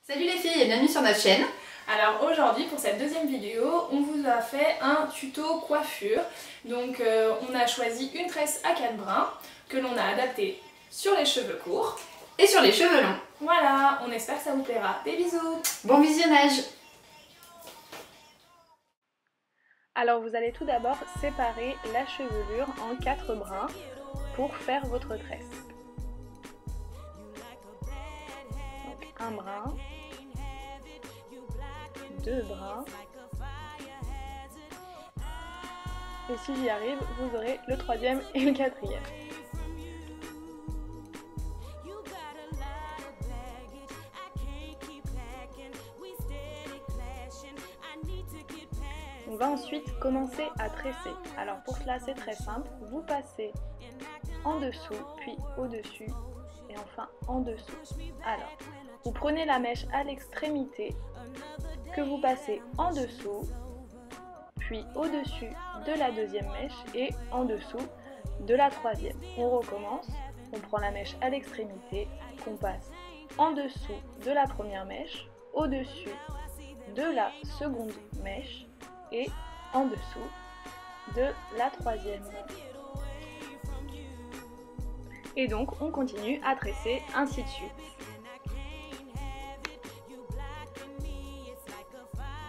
Salut les filles et bienvenue sur notre chaîne. Alors aujourd'hui pour cette deuxième vidéo, on vous a fait un tuto coiffure. Donc on a choisi une tresse à 4 brins que l'on a adaptée sur les cheveux courts et sur les cheveux longs. Voilà, on espère que ça vous plaira. Des bisous. Bon visionnage. Alors vous allez tout d'abord séparer la chevelure en 4 brins pour faire votre tresse. Donc un brin, 2 brins, et si j'y arrive, vous aurez le 3e et le 4e. On va ensuite commencer à tresser. Alors pour cela c'est très simple, vous passez en dessous, puis au-dessus, et enfin en dessous. Alors, vous prenez la mèche à l'extrémité, que vous passez en dessous, puis au-dessus de la deuxième mèche et en dessous de la troisième. On recommence, on prend la mèche à l'extrémité, qu'on passe en dessous de la première mèche, au-dessus de la seconde mèche et en dessous de la troisième. Et donc on continue à tresser ainsi de suite.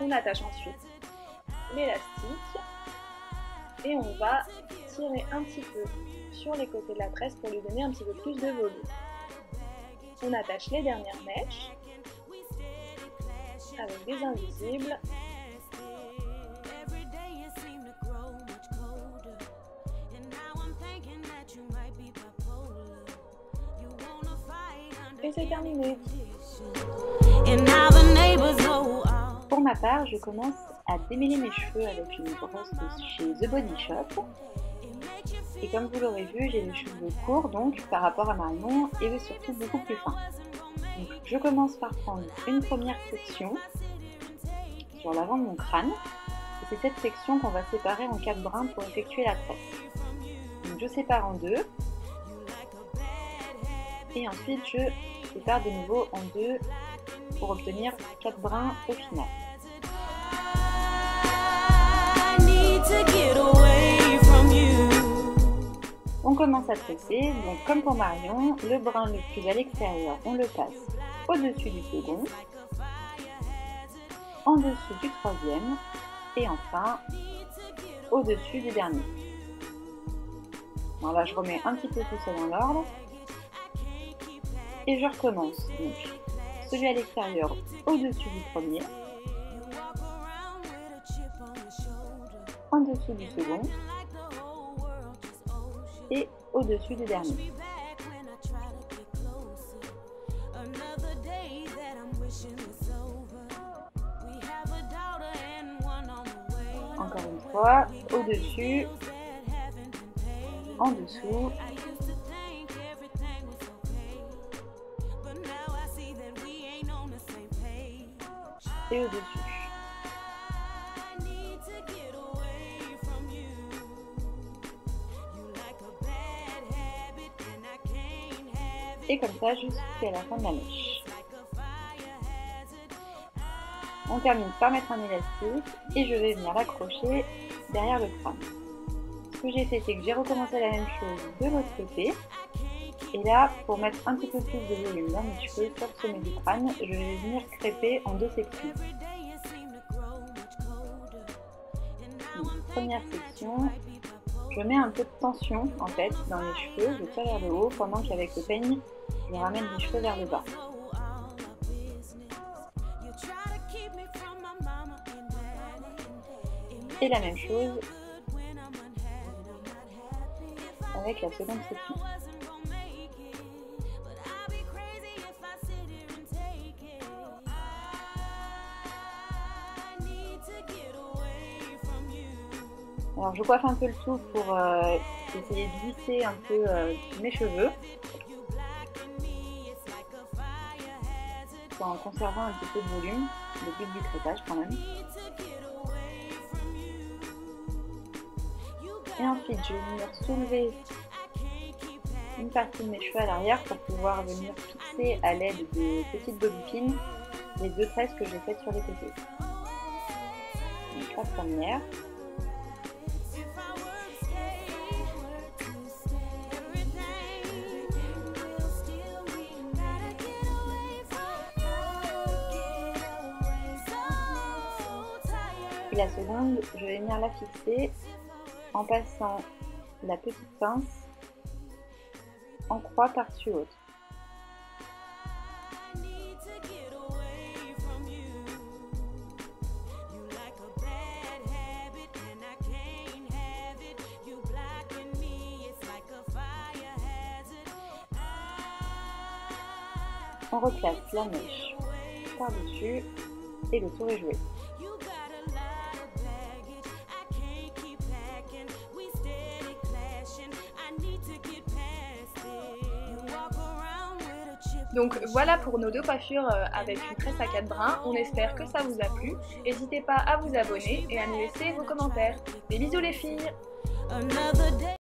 On attache ensuite l'élastique et on va tirer un petit peu sur les côtés de la tresse pour lui donner un petit peu plus de volume. On attache les dernières mèches avec des invisibles. Et c'est terminé. Pour ma part, je commence à démêler mes cheveux avec une brosse de chez The Body Shop. Et comme vous l'aurez vu, j'ai les cheveux courts donc par rapport à Marion et surtout beaucoup plus fins. Donc, je commence par prendre une première section sur l'avant de mon crâne. Et c'est cette section qu'on va séparer en 4 brins pour effectuer la tresse. Donc je sépare en 2. Et ensuite je sépare de nouveau en 2 pour obtenir 4 brins au final. On commence à tresser, donc comme pour Marion, le brin le plus à l'extérieur, on le passe au-dessus du second, en dessous du troisième et enfin au-dessus du dernier. Bon, là je remets un petit peu tout ça dans l'ordre et je recommence. Donc celui à l'extérieur au-dessus du premier, en dessous du second et au-dessus du dernier. Encore une fois, au-dessus, en dessous, et au-dessus. Et comme ça jusqu'à la fin de la mèche. On termine par mettre un élastique et je vais venir l'accrocher derrière le crâne. Ce que j'ai fait, c'est que j'ai recommencé la même chose de l'autre côté. Et là, pour mettre un petit peu plus de volume dans mes cheveux sur le sommet du crâne, je vais venir crêper en 2 sections. Donc, première section, je mets un peu de tension en fait dans les cheveux, je tire vers le haut pendant qu'avec le peigne, je ramène les cheveux vers le bas. Et la même chose avec la seconde section. Alors je coiffe un peu le tout pour essayer de lisser un peu mes cheveux, tout en conservant un petit peu de volume, le but du crêpage quand même. Et ensuite je vais venir soulever une partie de mes cheveux à l'arrière pour pouvoir venir fixer à l'aide de petites bobby pins les 2 tresses que j'ai faites sur les côtés. Donc la première. Et la seconde, je vais venir la fixer en passant la petite pince en croix par-dessus l'autre. On replace la mèche par-dessus et le tour est joué. Donc voilà pour nos 2 coiffures avec une tresse à 4 brins. On espère que ça vous a plu. N'hésitez pas à vous abonner et à nous laisser vos commentaires. Des bisous les filles!